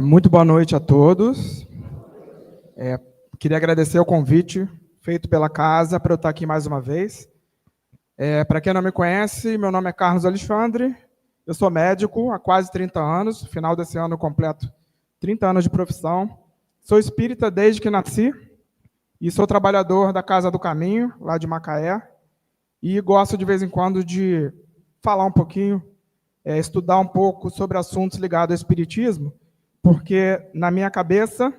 Muito boa noite a todos. Queria agradecer o convite feito pela casa para eu estar aqui mais uma vez. Para quem não me conhece, meu nome é Carlos Alexandre, eu sou médico há quase 30 anos, no final desse ano eu completo 30 anos de profissão. Sou espírita desde que nasci e sou trabalhador da Casa do Caminho, lá de Macaé, e gosto de vez em quando de falar um pouquinho, estudar um pouco sobre assuntos ligados ao espiritismo, porque na minha cabeça,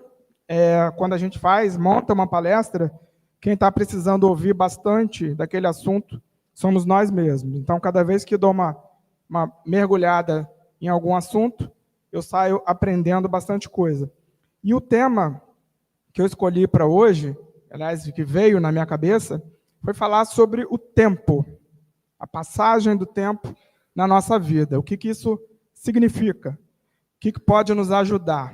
quando a gente monta uma palestra, quem está precisando ouvir bastante daquele assunto somos nós mesmos. Então, cada vez que dou uma mergulhada em algum assunto, eu saio aprendendo bastante coisa. E o tema que eu escolhi para hoje, aliás, que veio na minha cabeça, foi falar sobre o tempo, a passagem do tempo na nossa vida. O que isso significa? O que pode nos ajudar?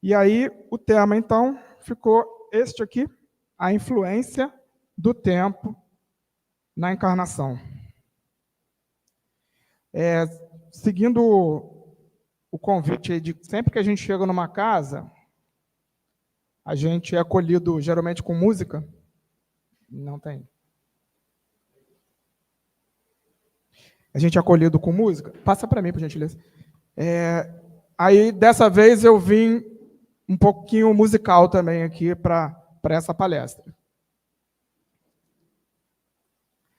E aí, o tema, então, ficou este aqui, a influência do tempo na encarnação. Seguindo o convite aí de sempre que a gente chega numa casa, a gente é acolhido geralmente com música. Não tem. A gente é acolhido com música. Passa para mim, por gentileza. Aí, dessa vez, eu vim um pouquinho musical também aqui para essa palestra.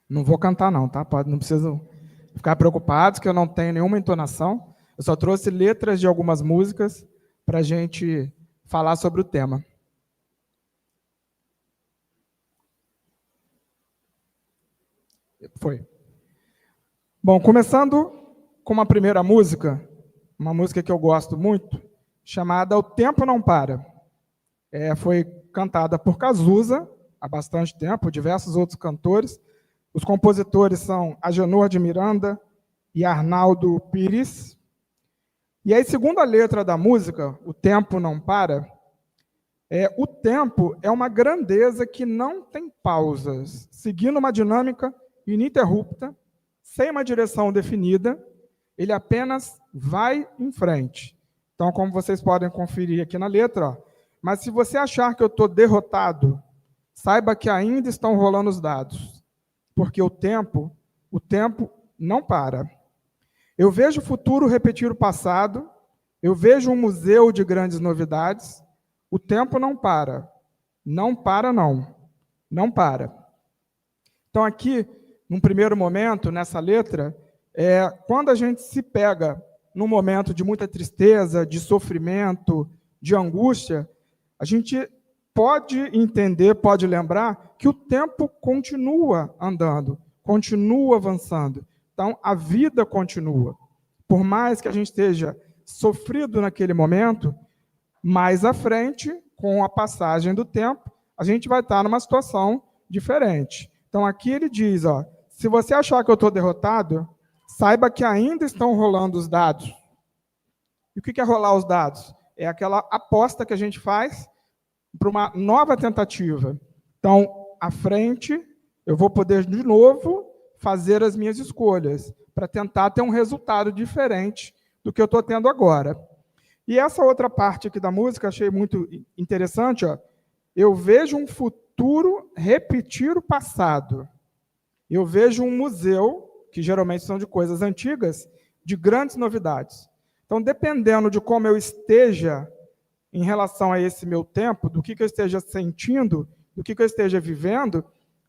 Não vou cantar não, tá? Não precisam ficar preocupados que eu não tenho nenhuma entonação. Eu só trouxe letras de algumas músicas para a gente falar sobre o tema. Foi. Bom, começando com uma primeira música, uma música que eu gosto muito, chamada O Tempo Não Para. Foi cantada por Cazuza há bastante tempo, diversos outros cantores. Os compositores são Agenor de Miranda e Arnaldo Pires. E aí, segundo a letra da música, O Tempo Não Para, o tempo é uma grandeza que não tem pausas, seguindo uma dinâmica ininterrupta, sem uma direção definida, ele apenas vai em frente. Então, como vocês podem conferir aqui na letra, mas se você achar que eu estou derrotado, saiba que ainda estão rolando os dados, porque o tempo não para. Eu vejo o futuro repetir o passado, eu vejo um museu de grandes novidades, o tempo não para. Não para, não. Não para. Então, aqui, num primeiro momento, nessa letra, quando a gente se pega num momento de muita tristeza, de sofrimento, de angústia, a gente pode entender, pode lembrar que o tempo continua andando, continua avançando. Então, a vida continua. Por mais que a gente esteja sofrido naquele momento, mais à frente, com a passagem do tempo, a gente vai estar numa situação diferente. Então, aqui ele diz, se você achar que eu estou derrotado, saiba que ainda estão rolando os dados. E o que é rolar os dados? É aquela aposta que a gente faz para uma nova tentativa. Então, à frente, eu vou poder, de novo, fazer as minhas escolhas, para tentar ter um resultado diferente do que eu estou tendo agora. E essa outra parte aqui da música, achei muito interessante. Eu vejo um futuro repetir o passado. Eu vejo um museu, que geralmente são de coisas antigas, de grandes novidades. Então, dependendo de como eu esteja em relação a esse meu tempo, do que eu esteja sentindo, do que eu esteja vivendo,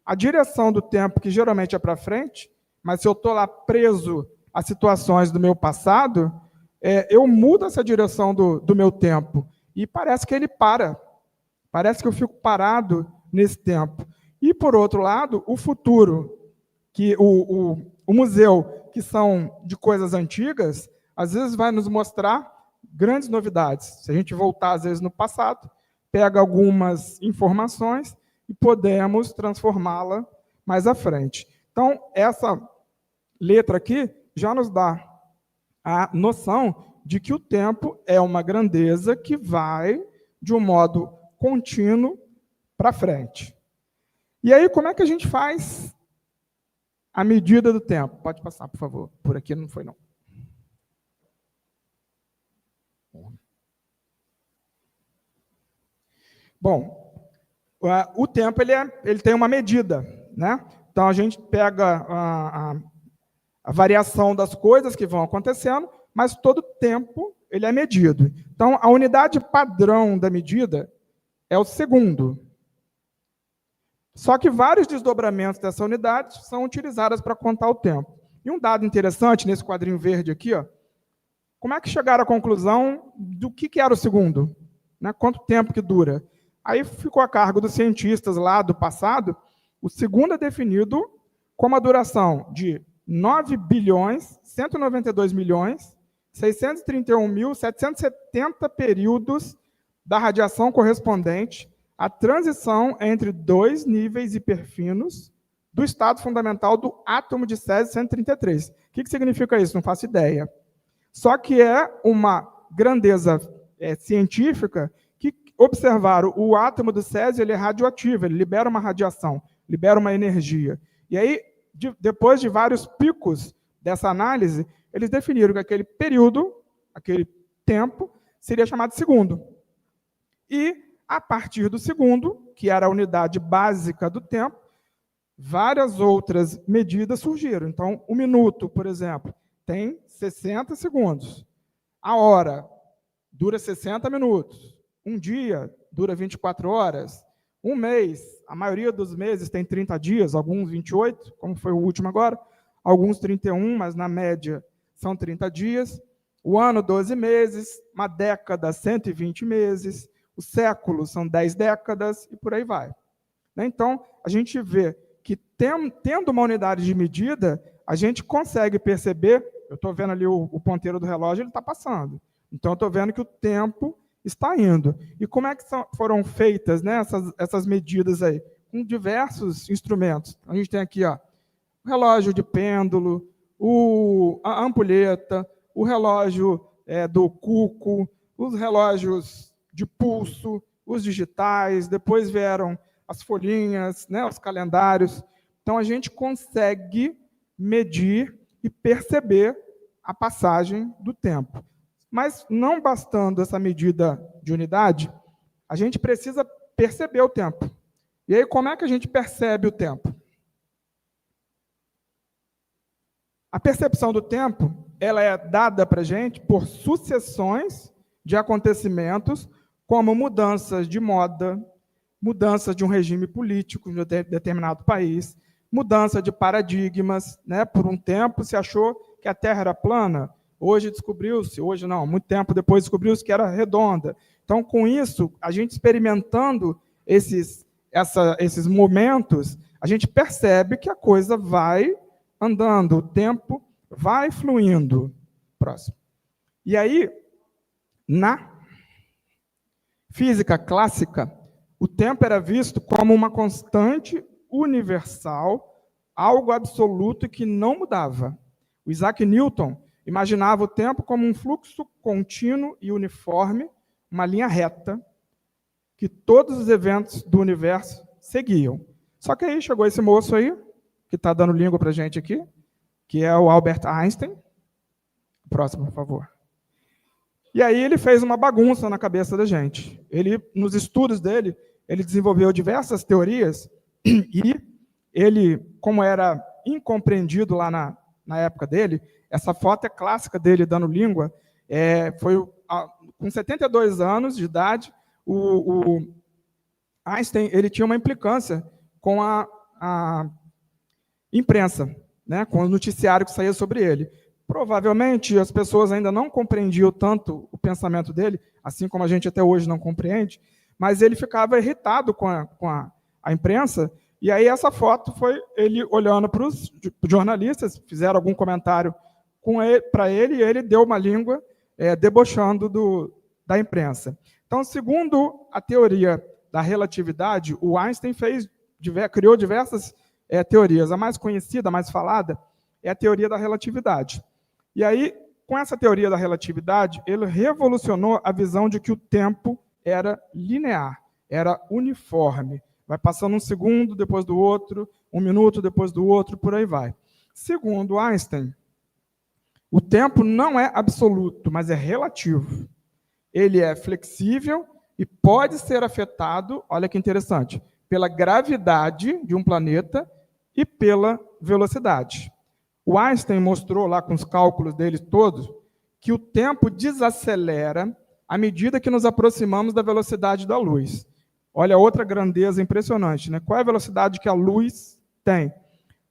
a direção do tempo, que geralmente é para frente, mas se eu estou lá preso a situações do meu passado, eu mudo essa direção do meu tempo. E parece que ele para. Parece que eu fico parado nesse tempo. E, por outro lado, o futuro, que o museu, que são de coisas antigas, às vezes vai nos mostrar grandes novidades. Se a gente voltar, às vezes, no passado, pega algumas informações e podemos transformá-la mais à frente. Então, essa letra aqui já nos dá a noção de que o tempo é uma grandeza que vai de um modo contínuo para frente. E aí, como é que a gente faz a medida do tempo? Pode passar, por favor. Por aqui não foi, não. Bom, o tempo ele tem uma medida, né? Então, a gente pega a variação das coisas que vão acontecendo, mas todo tempo ele é medido. Então, a unidade padrão da medida é o segundo. Só que vários desdobramentos dessa unidade são utilizados para contar o tempo. E um dado interessante nesse quadrinho verde aqui, ó, como é que chegaram à conclusão do que era o segundo? Né? Quanto tempo que dura? Aí ficou a cargo dos cientistas lá do passado. O segundo é definido como a duração de 9.192.631.770 períodos da radiação correspondente à transição entre dois níveis hiperfinos do estado fundamental do átomo de Césio-133. O que significa isso? Não faço ideia. Só que é uma grandeza científica que observaram o átomo do Césio, ele é radioativo, ele libera uma radiação, libera uma energia. E aí, depois de vários picos dessa análise, eles definiram que aquele período, aquele tempo, seria chamado segundo. E, a partir do segundo, que era a unidade básica do tempo, várias outras medidas surgiram. Então, um minuto, por exemplo, tem 60 segundos. A hora dura 60 minutos. Um dia dura 24 horas. Um mês, a maioria dos meses tem 30 dias, alguns 28, como foi o último agora, alguns 31, mas na média são 30 dias. O ano, 12 meses. Uma década, 120 meses. O século são 10 décadas e por aí vai. Então, a gente vê que, tendo uma unidade de medida, a gente consegue perceber, eu estou vendo ali o ponteiro do relógio, ele está passando. Então, eu estou vendo que o tempo está indo. E como é que foram feitas, né, essas medidas aí? Com diversos instrumentos. A gente tem aqui, ó, o relógio de pêndulo, a ampulheta, o relógio do cuco, os relógios de pulso, os digitais, depois vieram as folhinhas, né, os calendários. Então, a gente consegue medir e perceber a passagem do tempo. Mas, não bastando essa medida de unidade, a gente precisa perceber o tempo. E aí, como é que a gente percebe o tempo? A percepção do tempo ela é dada para a gente por sucessões de acontecimentos, como mudanças de moda, mudança de um regime político em um determinado país, mudança de paradigmas, né? Por um tempo se achou que a Terra era plana, hoje descobriu-se, hoje não, muito tempo depois descobriu-se que era redonda. Então, com isso, a gente experimentando esses momentos, a gente percebe que a coisa vai andando, o tempo vai fluindo. Próximo. E aí, na física clássica, o tempo era visto como uma constante universal, algo absoluto que não mudava. O Isaac Newton imaginava o tempo como um fluxo contínuo e uniforme, uma linha reta, que todos os eventos do universo seguiam. Só que aí chegou esse moço aí, que está dando língua para a gente aqui, que é o Albert Einstein. Próximo, por favor. E aí ele fez uma bagunça na cabeça da gente. Ele, nos estudos dele, ele desenvolveu diversas teorias e ele, como era incompreendido lá na época dele, essa foto é clássica dele dando língua, com 72 anos de idade, o Einstein ele tinha uma implicância com a imprensa, né, com o noticiário que saía sobre ele. Provavelmente as pessoas ainda não compreendiam tanto o pensamento dele, assim como a gente até hoje não compreende, mas ele ficava irritado com a imprensa, e aí essa foto foi ele olhando para os jornalistas, fizeram algum comentário para ele, e ele deu uma língua debochando da imprensa. Então, segundo a teoria da relatividade, o Einstein criou diversas teorias. A mais conhecida, a mais falada, é a teoria da relatividade. E aí, com essa teoria da relatividade, ele revolucionou a visão de que o tempo era linear, era uniforme. Vai passando um segundo depois do outro, um minuto depois do outro, por aí vai. Segundo Einstein, o tempo não é absoluto, mas é relativo. Ele é flexível e pode ser afetado, olha que interessante, pela gravidade de um planeta e pela velocidade. O Einstein mostrou lá com os cálculos dele todos que o tempo desacelera à medida que nos aproximamos da velocidade da luz. Olha outra grandeza impressionante, né? Qual é a velocidade que a luz tem?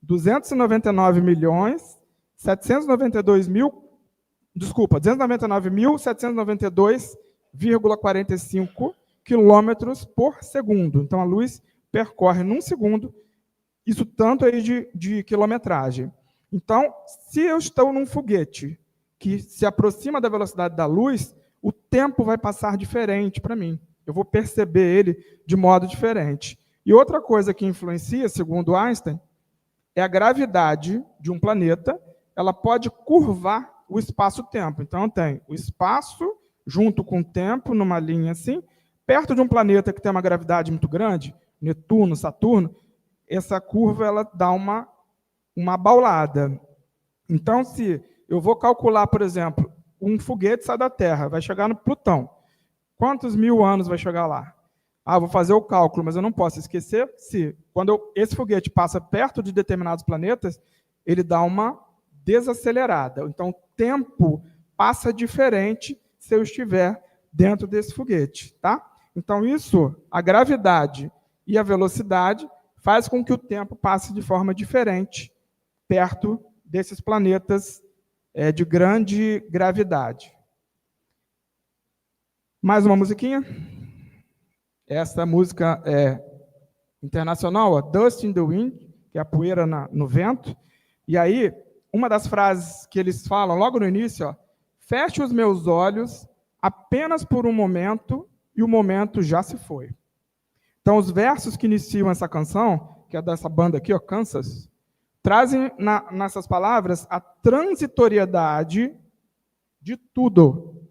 299.792,45 quilômetros por segundo. Então, a luz percorre num segundo isso tanto aí de quilometragem. Então, se eu estou num foguete que se aproxima da velocidade da luz, o tempo vai passar diferente para mim. Eu vou perceber ele de modo diferente. E outra coisa que influencia, segundo Einstein, é a gravidade de um planeta. Ela pode curvar o espaço-tempo. Então, tem o espaço junto com o tempo, numa linha assim, perto de um planeta que tem uma gravidade muito grande, Netuno, Saturno, essa curva ela dá uma abaulada. Então, se eu vou calcular, por exemplo, um foguete sai da Terra, vai chegar no Plutão. Quantos mil anos vai chegar lá? Vou fazer o cálculo, mas eu não posso esquecer se, quando esse foguete passa perto de determinados planetas, ele dá uma desacelerada. Então, o tempo passa diferente se eu estiver dentro desse foguete, tá? Então, isso, a gravidade e a velocidade, faz com que o tempo passe de forma diferente perto desses planetas de grande gravidade. Mais uma musiquinha? Essa música é internacional, Dust in the Wind, que é a poeira no vento. E aí, uma das frases que eles falam logo no início, feche os meus olhos apenas por um momento e o momento já se foi. Então, os versos que iniciam essa canção, que é dessa banda aqui, Kansas, trazem nessas palavras a transitoriedade de tudo.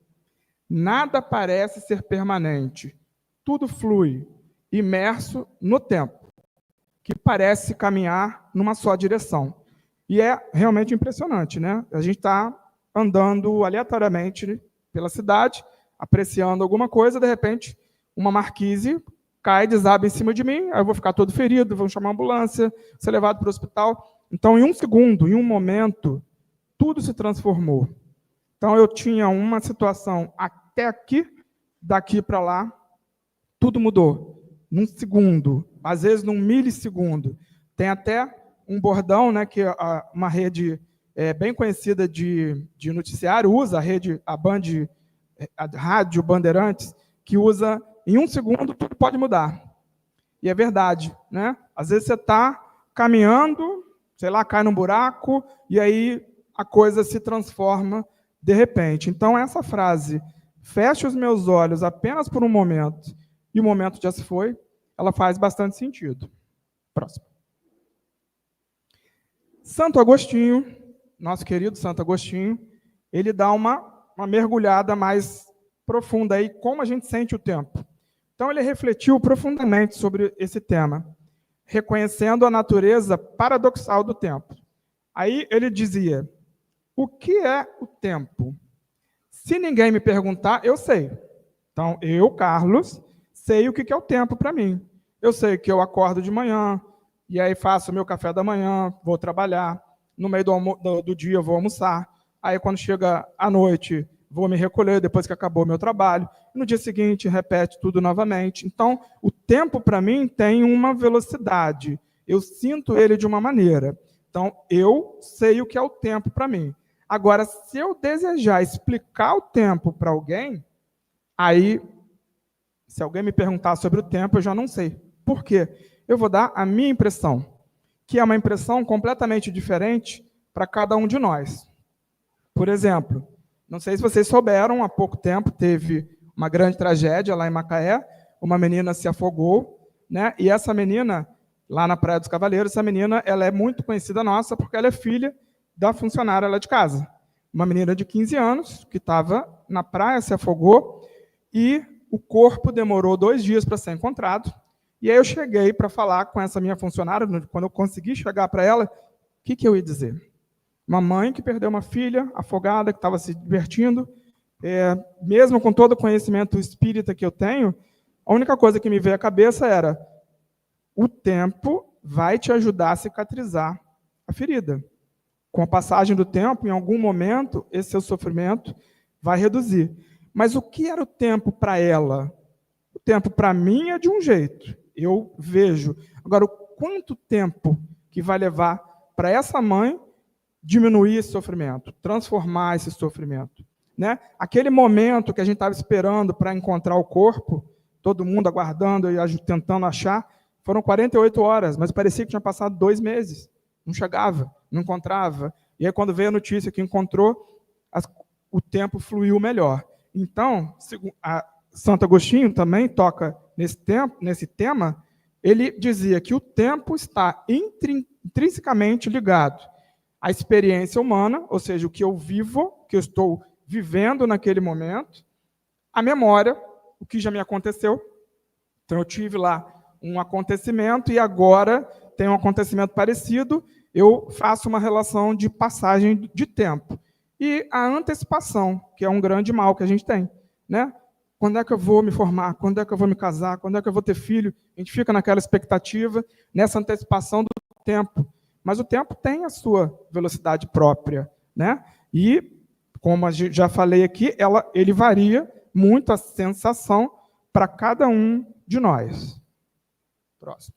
Nada parece ser permanente. Tudo flui, imerso no tempo, que parece caminhar numa só direção. E é realmente impressionante, né? A gente está andando aleatoriamente pela cidade, apreciando alguma coisa, de repente, uma marquise cai, desaba em cima de mim, aí eu vou ficar todo ferido, vou chamar uma ambulância, ser levado para o hospital. Então, em um segundo, em um momento, tudo se transformou. Então, eu tinha uma situação até aqui, daqui para lá, tudo mudou. Num segundo, às vezes num milissegundo. Tem até um bordão, né, que uma rede bem conhecida de noticiário usa, a Rádio Bandeirantes, que usa, em um segundo, tudo pode mudar. E é verdade, né? Às vezes você está caminhando, sei lá, cai num buraco, e aí a coisa se transforma de repente. Então, essa frase, feche os meus olhos apenas por um momento, e o momento já se foi, ela faz bastante sentido. Próximo. Santo Agostinho, nosso querido Santo Agostinho, ele dá uma mergulhada mais profunda aí, como a gente sente o tempo. Então, ele refletiu profundamente sobre esse tema, reconhecendo a natureza paradoxal do tempo. Aí ele dizia, o que é o tempo? Se ninguém me perguntar, eu sei. Então, eu, Carlos, sei o que é o tempo para mim. Eu sei que eu acordo de manhã, e aí faço o meu café da manhã, vou trabalhar, no meio do dia eu vou almoçar, aí quando chega a noite, vou me recolher depois que acabou o meu trabalho, no dia seguinte repete tudo novamente. Então, o tempo para mim tem uma velocidade, eu sinto ele de uma maneira. Então, eu sei o que é o tempo para mim. Agora, se eu desejar explicar o tempo para alguém, aí, se alguém me perguntar sobre o tempo, eu já não sei. Por quê? Eu vou dar a minha impressão, que é uma impressão completamente diferente para cada um de nós. Por exemplo, não sei se vocês souberam, há pouco tempo teve uma grande tragédia lá em Macaé, uma menina se afogou, né? E essa menina, lá na Praia dos Cavaleiros, essa menina ela é muito conhecida nossa porque ela é filha da funcionária lá de casa. Uma menina de 15 anos que estava na praia, se afogou, e o corpo demorou 2 dias para ser encontrado. E aí eu cheguei para falar com essa minha funcionária, quando eu consegui chegar para ela, o que eu ia dizer? Uma mãe que perdeu uma filha afogada, que estava se divertindo, mesmo com todo o conhecimento espírita que eu tenho, A única coisa que me veio à cabeça era: o tempo vai te ajudar a cicatrizar a ferida. Com a passagem do tempo, em algum momento, esse seu sofrimento vai reduzir. Mas o que era o tempo para ela? O tempo para mim é de um jeito, eu vejo. Agora, o quanto tempo que vai levar para essa mãe diminuir esse sofrimento, transformar esse sofrimento, né? Aquele momento que a gente estava esperando para encontrar o corpo, todo mundo aguardando e tentando achar, foram 48 horas, mas parecia que tinha passado 2 meses. Não chegava, não encontrava. E aí, quando veio a notícia que encontrou, o tempo fluiu melhor. Então, Santo Agostinho também toca nesse tema. Ele dizia que o tempo está intrinsecamente ligado à experiência humana, ou seja, o que eu vivo, o que eu estou vivendo naquele momento, a memória, o que já me aconteceu. Então, eu tive lá um acontecimento e agora tem um acontecimento parecido, eu faço uma relação de passagem de tempo. E a antecipação, que é um grande mal que a gente tem, né? Quando é que eu vou me formar? Quando é que eu vou me casar? Quando é que eu vou ter filho? A gente fica naquela expectativa, nessa antecipação do tempo. Mas o tempo tem a sua velocidade própria, né? E, como eu já falei aqui, ele varia muito a sensação para cada um de nós. Próximo.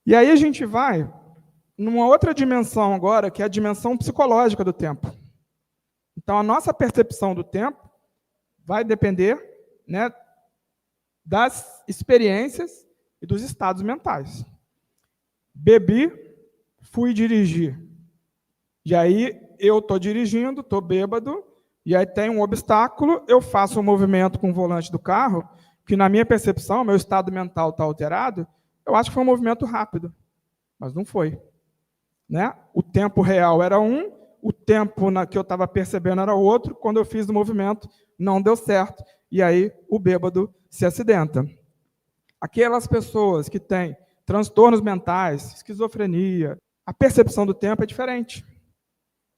E aí a gente vai numa outra dimensão agora, que é a dimensão psicológica do tempo. Então, a nossa percepção do tempo vai depender, né, das experiências e dos estados mentais. Bebi, fui dirigir. E aí eu estou dirigindo, estou bêbado, e aí tem um obstáculo, eu faço um movimento com o volante do carro, que na minha percepção, meu estado mental está alterado, eu acho que foi um movimento rápido, mas não foi. Né? O tempo real era um, o tempo que eu estava percebendo era outro, quando eu fiz o movimento não deu certo, e aí o bêbado se acidenta. Aquelas pessoas que têm transtornos mentais, esquizofrenia, a percepção do tempo é diferente.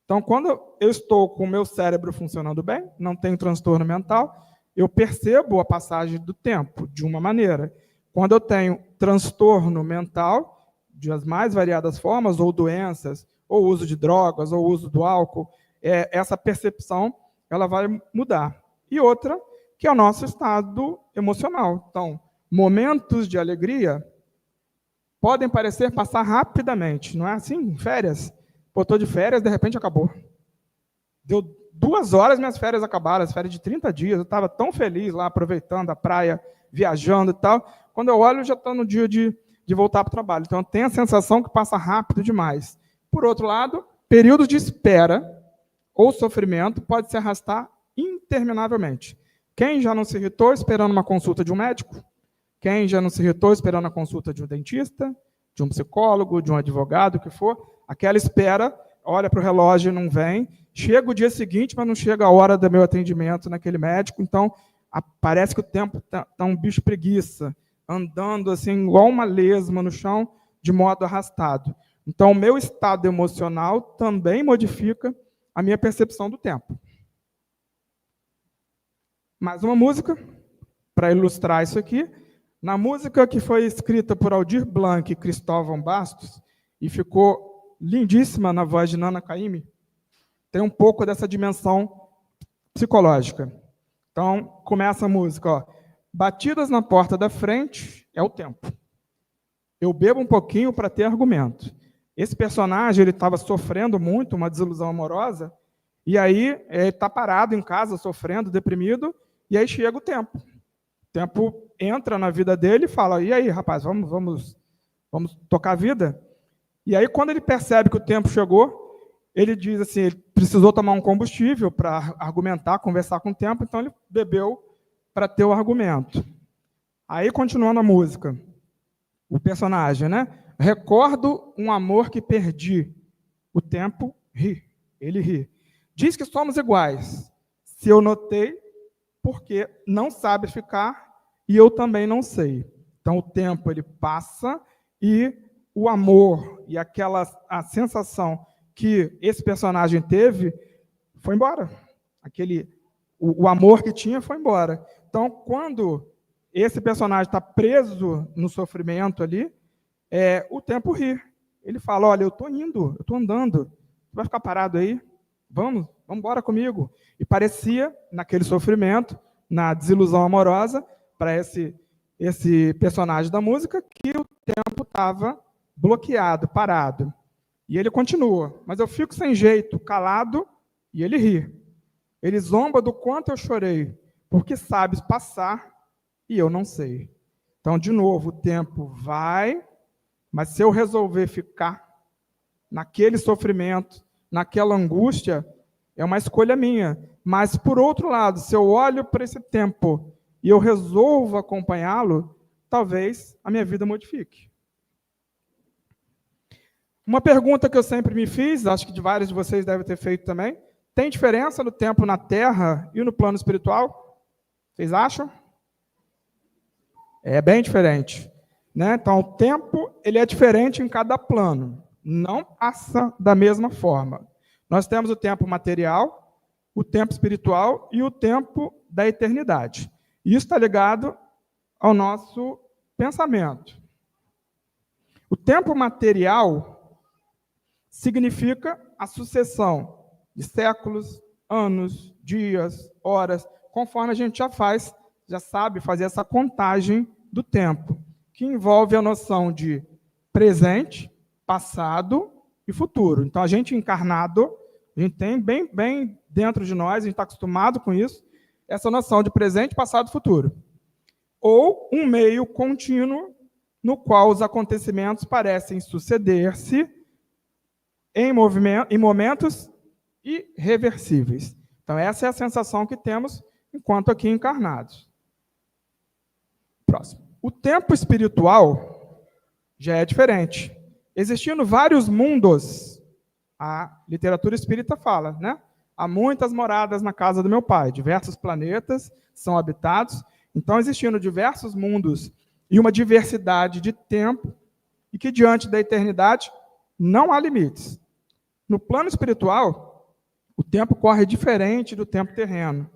Então, quando eu estou com o meu cérebro funcionando bem, não tenho transtorno mental, eu percebo a passagem do tempo de uma maneira. Quando eu tenho transtorno mental, de as mais variadas formas, ou doenças, ou uso de drogas, ou uso do álcool, essa percepção ela vai mudar. E outra, que é o nosso estado emocional. Então, momentos de alegria podem parecer passar rapidamente, não é assim? Férias. Pô, estou de férias, de repente acabou. Deu 2 horas, minhas férias acabaram, as férias de 30 dias, eu estava tão feliz lá, aproveitando a praia, viajando e tal. Quando eu olho, já estou no dia de voltar para o trabalho. Então, eu tenho a sensação que passa rápido demais. Por outro lado, períodos de espera ou sofrimento pode se arrastar interminavelmente. Quem já não se irritou esperando uma consulta de um médico? Quem já não se irritou esperando a consulta de um dentista, de um psicólogo, de um advogado, o que for? Aquela espera, olha para o relógio e não vem. Chega o dia seguinte, mas não chega a hora do meu atendimento naquele médico. Então, parece que o tempo está um bicho preguiça, andando assim, igual uma lesma no chão, de modo arrastado. Então, o meu estado emocional também modifica a minha percepção do tempo. Mais uma música, para ilustrar isso aqui. Na música que foi escrita por Aldir Blanc e Cristóvão Bastos, e ficou lindíssima na voz de Nana Caymmi, tem um pouco dessa dimensão psicológica. Então, começa a música, ó. Batidas na porta da frente é o tempo. Eu bebo um pouquinho para ter argumento. Esse personagem ele estava sofrendo muito, uma desilusão amorosa, e aí ele está parado em casa, sofrendo, deprimido, e aí chega o tempo. O tempo entra na vida dele e fala, e aí, rapaz, vamos tocar a vida? E aí, quando ele percebe que o tempo chegou, ele diz assim, ele precisou tomar um combustível para argumentar, conversar com o tempo, então ele bebeu para ter o argumento. Aí, continuando a música, o personagem, né? Recordo um amor que perdi. O tempo ri, ele ri. Diz que somos iguais. Se eu notei, porque não sabe ficar e eu também não sei. Então, o tempo ele passa e o amor e a sensação que esse personagem teve foi embora. O amor que tinha foi embora. Então, quando esse personagem está preso no sofrimento ali, o tempo ri. Ele fala, olha, eu estou indo, eu estou andando, você vai ficar parado aí? Vamos embora comigo. E parecia, naquele sofrimento, na desilusão amorosa, para esse personagem da música, que o tempo estava bloqueado, parado. E ele continua, mas eu fico sem jeito, calado, e ele ri. Ele zomba do quanto eu chorei, porque sabes passar e eu não sei. Então, de novo, o tempo vai, mas se eu resolver ficar naquele sofrimento, naquela angústia, é uma escolha minha. Mas, por outro lado, se eu olho para esse tempo e eu resolvo acompanhá-lo, talvez a minha vida modifique. Uma pergunta que eu sempre me fiz, acho que de vários de vocês devem ter feito também, tem diferença no tempo na Terra e no plano espiritual? Vocês acham? É bem diferente. Né? Então, o tempo ele é diferente em cada plano. Não passa da mesma forma. Nós temos o tempo material, o tempo espiritual e o tempo da eternidade. Isso está ligado ao nosso pensamento. O tempo material significa a sucessão de séculos, anos, dias, horas, conforme a gente já sabe fazer essa contagem do tempo, que envolve a noção de presente, passado e futuro. Então, a gente encarnado, a gente tem bem dentro de nós, a gente está acostumado com isso, essa noção de presente, passado e futuro. Ou um meio contínuo no qual os acontecimentos parecem suceder-se em momentos irreversíveis. Então, essa é a sensação que temos enquanto aqui encarnados. Próximo. O tempo espiritual já é diferente. Existindo vários mundos, a literatura espírita fala, né? Há muitas moradas na casa do meu pai, diversos planetas são habitados, então existindo diversos mundos e uma diversidade de tempo, e que diante da eternidade não há limites. No plano espiritual, o tempo corre diferente do tempo terreno.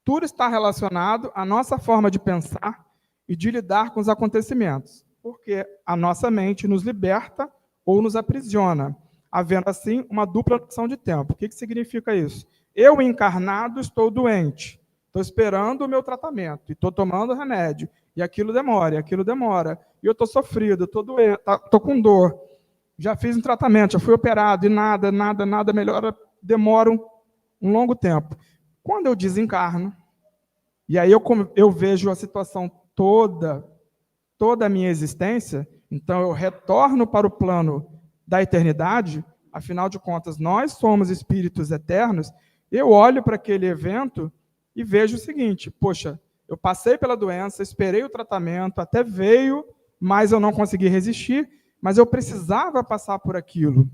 Tudo está relacionado à nossa forma de pensar e de lidar com os acontecimentos, porque a nossa mente nos liberta ou nos aprisiona, havendo assim uma dupla noção de tempo. O que significa isso? Eu, encarnado, estou doente, estou esperando o meu tratamento, e estou tomando remédio, e aquilo demora, e eu estou sofrido, estou doente, estou com dor, já fiz um tratamento, já fui operado, e nada melhora, demora um longo tempo. Quando eu desencarno, e aí eu vejo a situação toda a minha existência, então eu retorno para o plano da eternidade, afinal de contas, nós somos espíritos eternos, eu olho para aquele evento e vejo o seguinte, poxa, eu passei pela doença, esperei o tratamento, até veio, mas eu não consegui resistir, mas eu precisava passar por aquilo.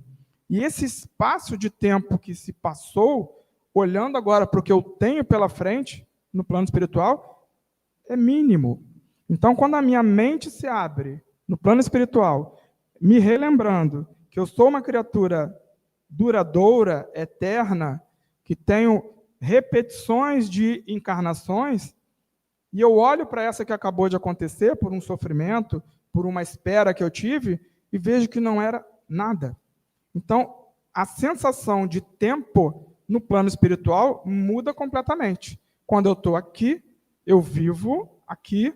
E esse espaço de tempo que se passou, olhando agora para o que eu tenho pela frente, no plano espiritual, é mínimo. Então, quando a minha mente se abre no plano espiritual, me relembrando que eu sou uma criatura duradoura, eterna, que tenho repetições de encarnações, e eu olho para essa que acabou de acontecer, por um sofrimento, por uma espera que eu tive, e vejo que não era nada. Então, a sensação de tempo no plano espiritual muda completamente. Quando eu estou aqui, eu vivo aqui,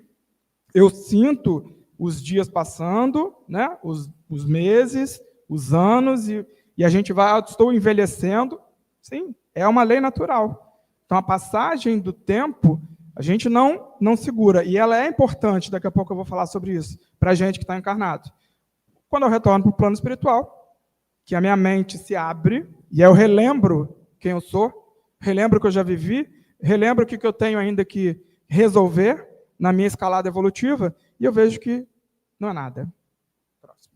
eu sinto os dias passando, né? os meses, os anos, e a gente vai, estou envelhecendo. Sim, é uma lei natural. Então, a passagem do tempo, a gente não segura. E ela é importante, daqui a pouco eu vou falar sobre isso, para a gente que está encarnado. Quando eu retorno para o plano espiritual, que a minha mente se abre, e eu relembro quem eu sou, relembro o que eu já vivi, relembro o que eu tenho ainda que resolver na minha escalada evolutiva, e eu vejo que não é nada. Próximo.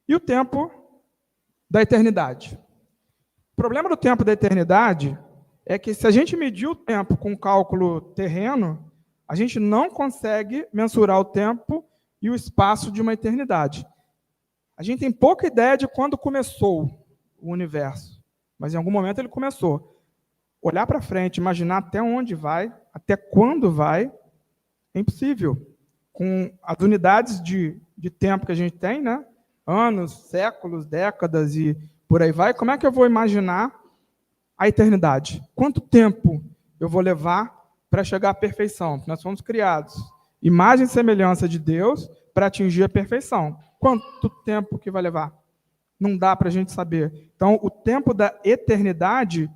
E o tempo da eternidade. O problema do tempo da eternidade é que, se a gente medir o tempo com cálculo terreno, a gente não consegue mensurar o tempo e o espaço de uma eternidade. A gente tem pouca ideia de quando começou o universo, mas em algum momento ele começou. Olhar para frente, imaginar até onde vai, até quando vai, É impossível. Com as unidades de tempo que a gente tem, né? Anos, séculos, décadas e por aí vai, como é que eu vou imaginar a eternidade? Quanto tempo eu vou levar para chegar à perfeição? Nós fomos criados, imagem e semelhança de Deus, para atingir a perfeição. Quanto tempo que vai levar? Não dá para a gente saber. Então, o tempo da eternidade,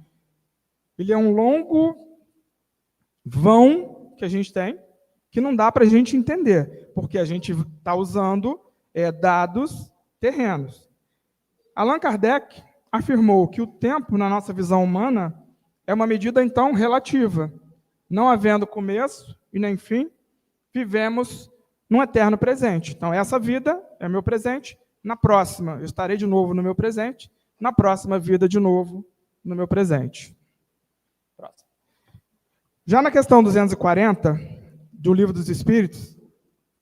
ele é um longo vão que a gente tem, que não dá para a gente entender, porque a gente está usando dados terrenos. Allan Kardec afirmou que o tempo, na nossa visão humana, é uma medida, então, relativa. Não havendo começo e nem fim, vivemos num eterno presente. Então, essa vida é meu presente, na próxima eu estarei de novo no meu presente, na próxima vida de novo no meu presente. Já na questão 240 do Livro dos Espíritos,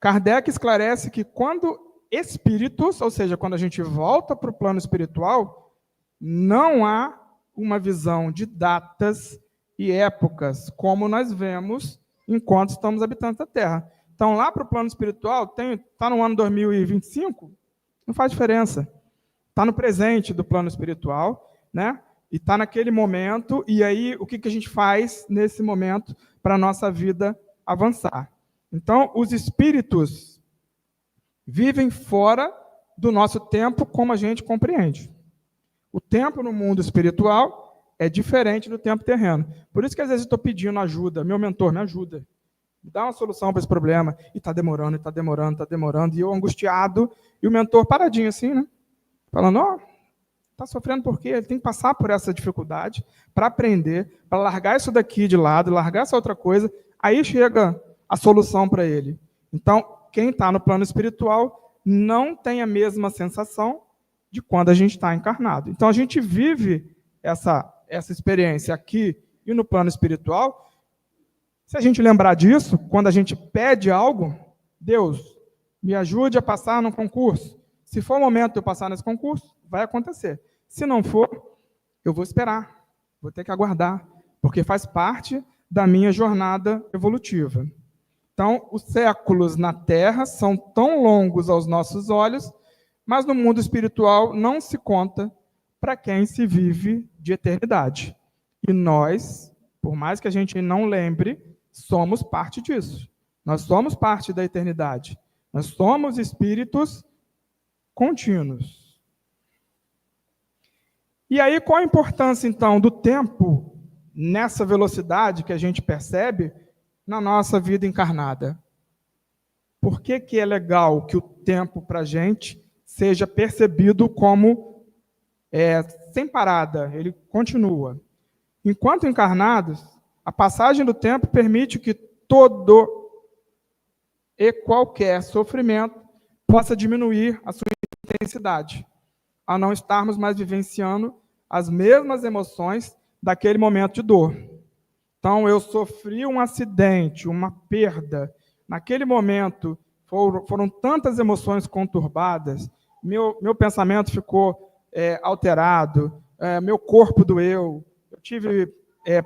Kardec esclarece que quando espíritos, ou seja, quando a gente volta para o plano espiritual, não há uma visão de datas e épocas, como nós vemos enquanto estamos habitantes da Terra. Então, lá para o plano espiritual, está no ano 2025, não faz diferença. Está no presente do plano espiritual, né? E está naquele momento, e aí o que a gente faz nesse momento para a nossa vida avançar? Então, os espíritos vivem fora do nosso tempo como a gente compreende. O tempo no mundo espiritual é diferente do tempo terreno. Por isso que às vezes eu estou pedindo ajuda, meu mentor, me ajuda. Me dá uma solução para esse problema. E está demorando, está demorando, está demorando. E eu angustiado, e o mentor paradinho assim, né? Falando, ó, está sofrendo por quê? Ele tem que passar por essa dificuldade para aprender, para largar isso daqui de lado, largar essa outra coisa. Aí chega a solução para ele. Então, quem está no plano espiritual não tem a mesma sensação de quando a gente está encarnado. Então, a gente vive essa experiência aqui e no plano espiritual. Se a gente lembrar disso, quando a gente pede algo, Deus, me ajude a passar num concurso. Se for o momento de eu passar nesse concurso, vai acontecer. Se não for, eu vou esperar, vou ter que aguardar, porque faz parte da minha jornada evolutiva. Então, os séculos na Terra são tão longos aos nossos olhos, mas no mundo espiritual não se conta para quem se vive de eternidade. E nós, por mais que a gente não lembre, somos parte disso. Nós somos parte da eternidade. Nós somos espíritos contínuos. E aí, qual a importância, então, do tempo nessa velocidade que a gente percebe na nossa vida encarnada? Por que é legal que o tempo para a gente seja percebido como sem parada? Ele continua. Enquanto encarnados, a passagem do tempo permite que todo e qualquer sofrimento possa diminuir a sua intensidade, a não estarmos mais vivenciando as mesmas emoções daquele momento de dor. Então, eu sofri um acidente, uma perda. Naquele momento, foram tantas emoções conturbadas, meu pensamento ficou alterado, meu corpo doeu, eu tive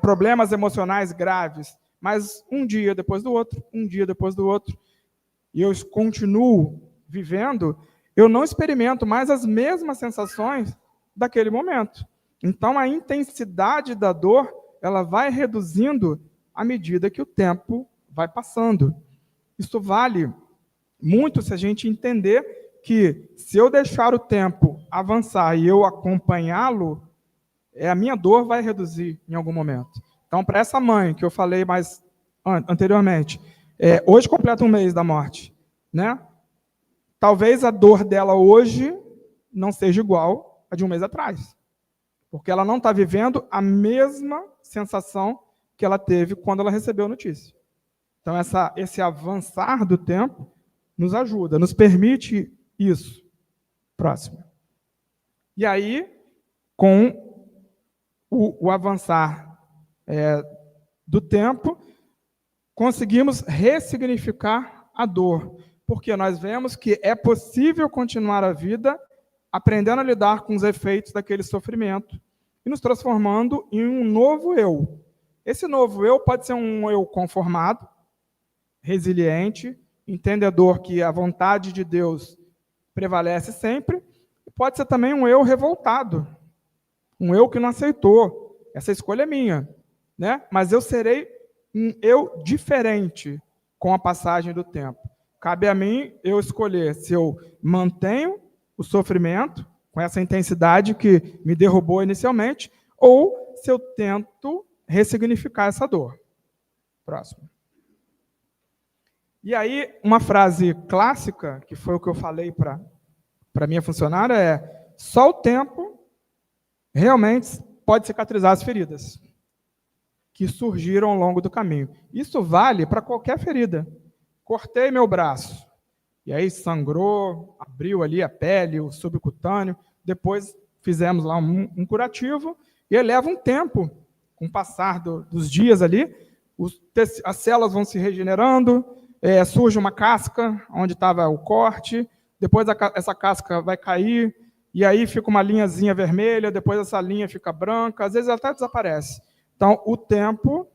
problemas emocionais graves, mas um dia depois do outro, e eu continuo vivendo, eu não experimento mais as mesmas sensações daquele momento. Então, a intensidade da dor, ela vai reduzindo à medida que o tempo vai passando. Isso vale muito se a gente entender que, se eu deixar o tempo avançar e eu acompanhá-lo, a minha dor vai reduzir em algum momento. Então, para essa mãe que eu falei mais anteriormente, hoje completa um mês da morte, né? Talvez a dor dela hoje não seja igual a de um mês atrás, porque ela não está vivendo a mesma sensação que ela teve quando ela recebeu a notícia. Então, esse avançar do tempo nos ajuda, nos permite isso. Próximo. E aí, com o avançar do tempo, conseguimos ressignificar a dor, porque nós vemos que é possível continuar a vida aprendendo a lidar com os efeitos daquele sofrimento e nos transformando em um novo eu. Esse novo eu pode ser um eu conformado, resiliente, entendedor que a vontade de Deus prevalece sempre, e pode ser também um eu revoltado, um eu que não aceitou. Essa escolha é minha, né? Mas eu serei um eu diferente com a passagem do tempo. Cabe a mim eu escolher se eu mantenho o sofrimento com essa intensidade que me derrubou inicialmente, ou se eu tento ressignificar essa dor. Próximo. E aí, uma frase clássica, que foi o que eu falei para minha funcionária, é: só o tempo realmente pode cicatrizar as feridas que surgiram ao longo do caminho. Isso vale para qualquer ferida. Cortei meu braço, e aí sangrou, abriu ali a pele, o subcutâneo, depois fizemos lá um curativo, e aí leva um tempo, com o passar dos dias ali, as células vão se regenerando, surge uma casca onde estava o corte, depois essa casca vai cair, e aí fica uma linhazinha vermelha, depois essa linha fica branca, às vezes ela até desaparece. Então, o tempo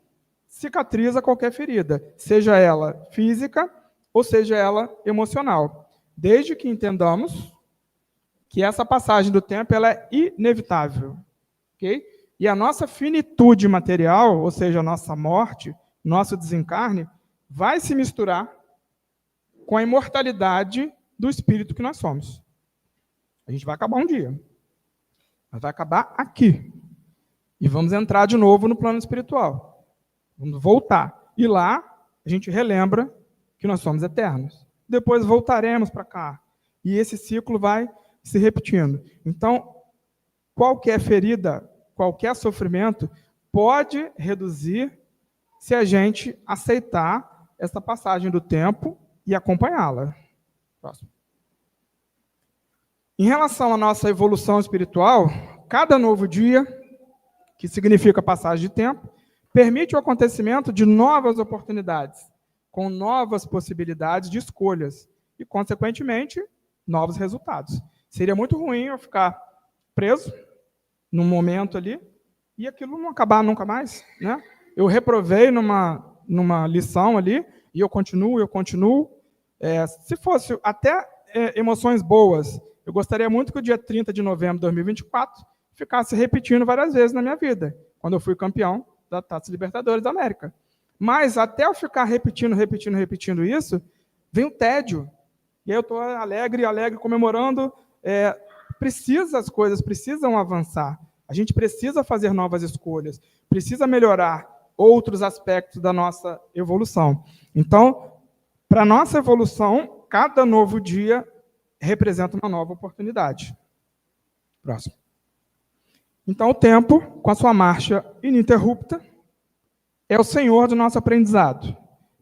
cicatriza qualquer ferida, seja ela física ou seja ela emocional, desde que entendamos que essa passagem do tempo ela é inevitável, ok? E a nossa finitude material, ou seja, a nossa morte, nosso desencarne, vai se misturar com a imortalidade do espírito que nós somos. A gente vai acabar um dia, mas vai acabar aqui. E vamos entrar de novo no plano espiritual. Vamos voltar. E lá, a gente relembra que nós somos eternos. Depois voltaremos para cá. E esse ciclo vai se repetindo. Então, qualquer ferida, qualquer sofrimento, pode reduzir se a gente aceitar essa passagem do tempo e acompanhá-la. Próximo. Em relação à nossa evolução espiritual, cada novo dia, que significa passagem de tempo, permite o acontecimento de novas oportunidades, com novas possibilidades de escolhas e, consequentemente, novos resultados. Seria muito ruim eu ficar preso num momento ali e aquilo não acabar nunca mais, né? Eu reprovei numa lição ali e eu continuo. Se fosse até emoções boas, eu gostaria muito que o dia 30 de novembro de 2024 ficasse repetindo várias vezes na minha vida, quando eu fui campeão da Taça Libertadores da América. Mas até eu ficar repetindo isso, vem o tédio. E aí eu estou alegre, comemorando. As coisas precisam avançar. A gente precisa fazer novas escolhas, precisa melhorar outros aspectos da nossa evolução. Então, para a nossa evolução, cada novo dia representa uma nova oportunidade. Próximo. Então, o tempo, com a sua marcha ininterrupta, é o senhor do nosso aprendizado,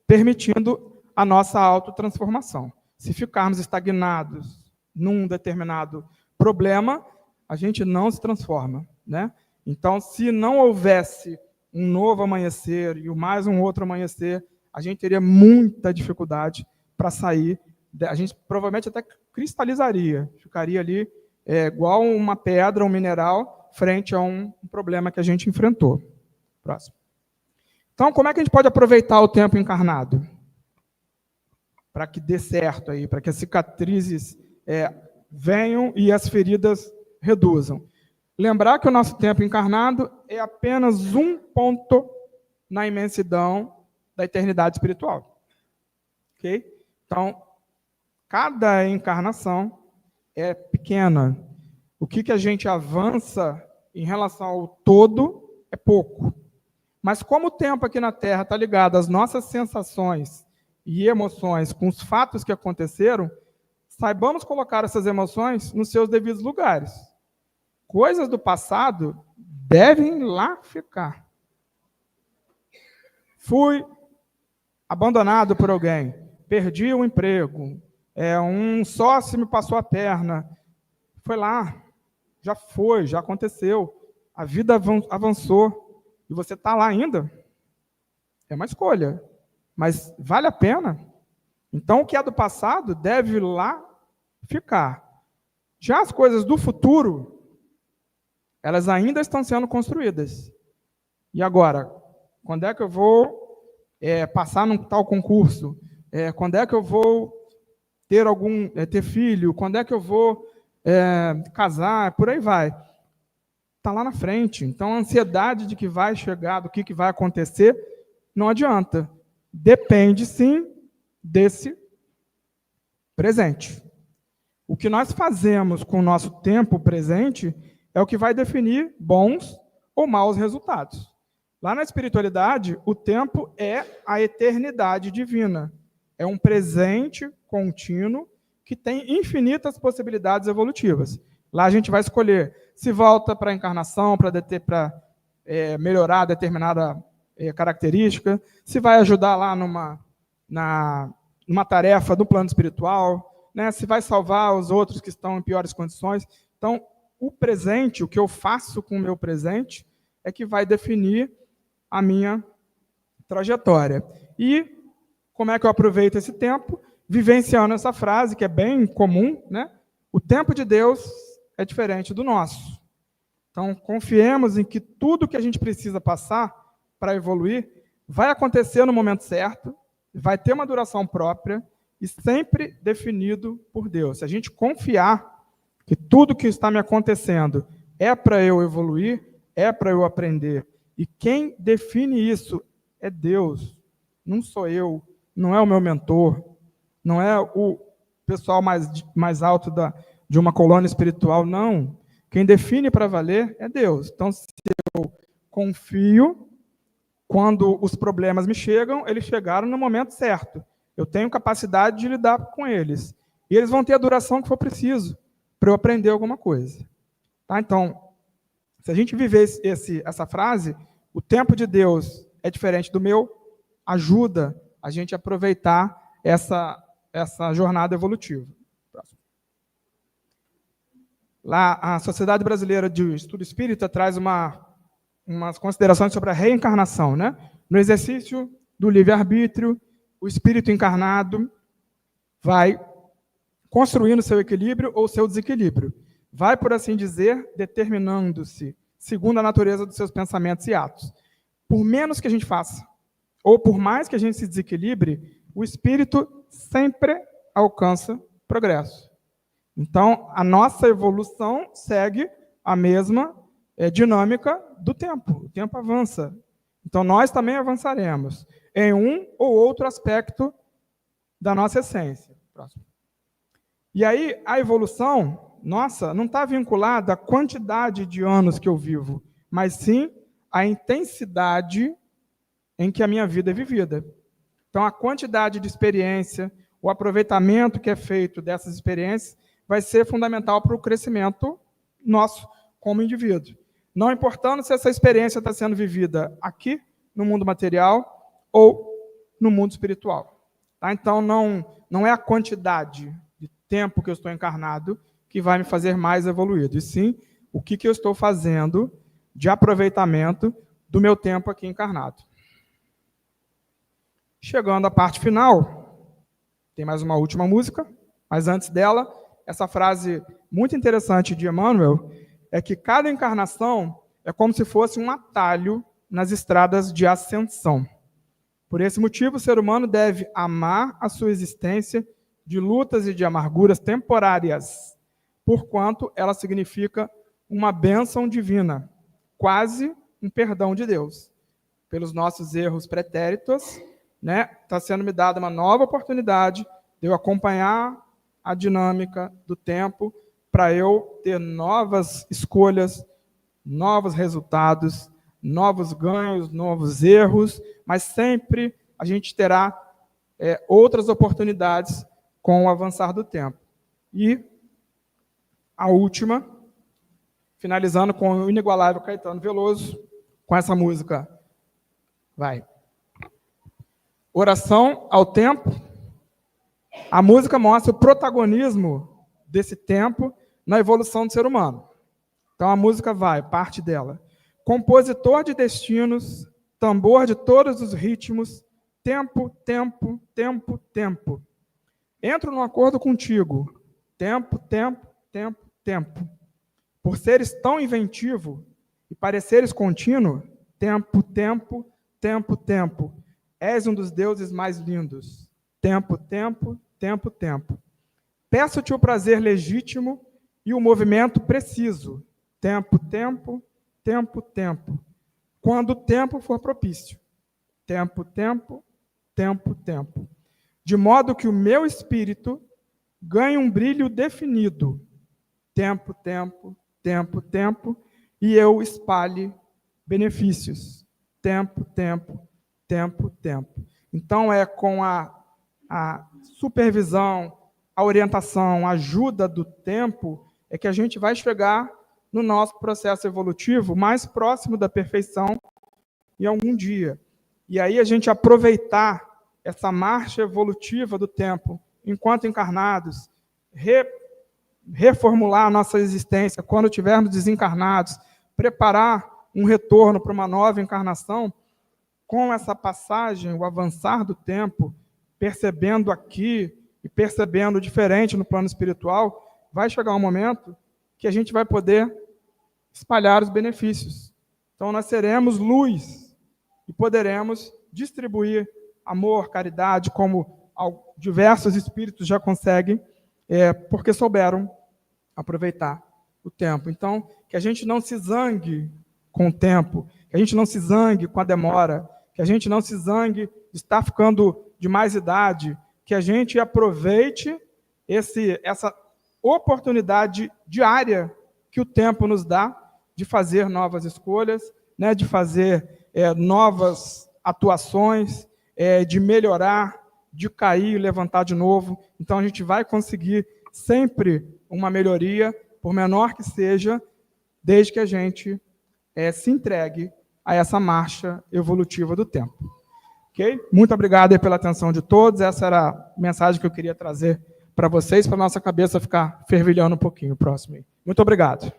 permitindo a nossa autotransformação. Se ficarmos estagnados num determinado problema, a gente não se transforma, né? Então, se não houvesse um novo amanhecer e mais um outro amanhecer, a gente teria muita dificuldade para sair. A gente provavelmente até cristalizaria, ficaria ali igual uma pedra, um mineral, frente a um problema que a gente enfrentou. Próximo. Então, como é que a gente pode aproveitar o tempo encarnado? Para que dê certo aí, para que as cicatrizes venham e as feridas reduzam. Lembrar que o nosso tempo encarnado é apenas um ponto na imensidão da eternidade espiritual. Ok? Então, cada encarnação é pequena. O que a gente avança em relação ao todo é pouco. Mas como o tempo aqui na Terra está ligado às nossas sensações e emoções com os fatos que aconteceram, saibamos colocar essas emoções nos seus devidos lugares. Coisas do passado devem lá ficar. Fui abandonado por alguém, perdi o emprego, um sócio me passou a perna. Foi lá, já aconteceu, a vida avançou e você está lá ainda. É uma escolha, mas vale a pena. Então, o que é do passado deve lá ficar. Já as coisas do futuro, elas ainda estão sendo construídas. E agora, quando é que eu vou passar num tal concurso, quando é que eu vou ter filho, quando é que eu vou casar, por aí vai. Está lá na frente. Então, a ansiedade de que vai chegar, do que vai acontecer, não adianta. Depende, sim, desse presente. O que nós fazemos com o nosso tempo presente é o que vai definir bons ou maus resultados. Lá na espiritualidade, o tempo é a eternidade divina. É um presente contínuo que tem infinitas possibilidades evolutivas. Lá a gente vai escolher se volta para a encarnação, para melhorar determinada característica, se vai ajudar lá numa tarefa do plano espiritual, né, se vai salvar os outros que estão em piores condições. Então, o presente, o que eu faço com o meu presente, é que vai definir a minha trajetória. E como é que eu aproveito esse tempo? Vivenciando essa frase, que é bem comum, né? O tempo de Deus é diferente do nosso. Então, confiemos em que tudo que a gente precisa passar para evoluir vai acontecer no momento certo, vai ter uma duração própria e sempre definido por Deus. Se a gente confiar que tudo que está me acontecendo é para eu evoluir, é para eu aprender, e quem define isso é Deus, não sou eu, não é o meu mentor, não é o pessoal mais alto de uma colônia espiritual, não. Quem define para valer é Deus. Então, se eu confio, quando os problemas me chegam, eles chegaram no momento certo. Eu tenho capacidade de lidar com eles. E eles vão ter a duração que for preciso para eu aprender alguma coisa. Tá? Então, se a gente viver essa frase, o tempo de Deus é diferente do meu, ajuda a gente a aproveitar essa jornada evolutiva. Lá, a Sociedade Brasileira de Estudo Espírita traz umas considerações sobre a reencarnação, né? No exercício do livre-arbítrio, o espírito encarnado vai construindo seu equilíbrio ou seu desequilíbrio. Vai, por assim dizer, determinando-se segundo a natureza dos seus pensamentos e atos. Por menos que a gente faça, ou por mais que a gente se desequilibre, o espírito sempre alcança progresso. Então, a nossa evolução segue a mesma dinâmica do tempo. O tempo avança. Então, nós também avançaremos em um ou outro aspecto da nossa essência. Próximo. E aí, a evolução, nossa, não está vinculada à quantidade de anos que eu vivo, mas sim à intensidade em que a minha vida é vivida. Então, a quantidade de experiência, o aproveitamento que é feito dessas experiências vai ser fundamental para o crescimento nosso como indivíduo. Não importando se essa experiência está sendo vivida aqui, no mundo material, ou no mundo espiritual. Tá? Então, não é a quantidade de tempo que eu estou encarnado que vai me fazer mais evoluído, e sim o que eu estou fazendo de aproveitamento do meu tempo aqui encarnado. Chegando à parte final, tem mais uma última música, mas antes dela, essa frase muito interessante de Emmanuel é que cada encarnação é como se fosse um atalho nas estradas de ascensão. Por esse motivo, o ser humano deve amar a sua existência de lutas e de amarguras temporárias, porquanto ela significa uma bênção divina, quase um perdão de Deus. Pelos nossos erros pretéritos, né, está sendo me dada uma nova oportunidade de eu acompanhar a dinâmica do tempo para eu ter novas escolhas, novos resultados, novos ganhos, novos erros, mas sempre a gente terá outras oportunidades com o avançar do tempo. E a última, finalizando com o inigualável Caetano Veloso, com essa música. Vai. Oração ao tempo. A música mostra o protagonismo desse tempo na evolução do ser humano. Então a música vai, parte dela. Compositor de destinos, tambor de todos os ritmos, tempo, tempo, tempo, tempo. Entro num acordo contigo. Tempo, tempo, tempo, tempo. Por seres tão inventivo e pareceres contínuo, tempo, tempo, tempo, tempo. És um dos deuses mais lindos. Tempo, tempo, tempo, tempo. Peço-te o prazer legítimo e o movimento preciso. Tempo, tempo, tempo, tempo. Quando o tempo for propício. Tempo, tempo, tempo, tempo. De modo que o meu espírito ganhe um brilho definido. Tempo, tempo, tempo, tempo. E eu espalhe benefícios. Tempo, tempo, tempo, tempo. Então, é com a supervisão, a orientação, a ajuda do tempo, é que a gente vai chegar no nosso processo evolutivo mais próximo da perfeição em algum dia. E aí a gente aproveitar essa marcha evolutiva do tempo, enquanto encarnados, reformular a nossa existência quando estivermos desencarnados, preparar um retorno para uma nova encarnação, com essa passagem, o avançar do tempo, percebendo aqui e percebendo diferente no plano espiritual, vai chegar um momento que a gente vai poder espalhar os benefícios. Então, nós seremos luz e poderemos distribuir amor, caridade, como diversos espíritos já conseguem, porque souberam aproveitar o tempo. Então, que a gente não se zangue com o tempo, que a gente não se zangue com a demora, que a gente não se zangue de estar ficando de mais idade, que a gente aproveite essa oportunidade diária que o tempo nos dá de fazer novas escolhas, né, de fazer novas atuações, de melhorar, de cair e levantar de novo. Então, a gente vai conseguir sempre uma melhoria, por menor que seja, desde que a gente se entregue a essa marcha evolutiva do tempo. Ok? Muito obrigado pela atenção de todos. Essa era a mensagem que eu queria trazer para vocês, para a nossa cabeça ficar fervilhando um pouquinho. Próximo. Muito obrigado.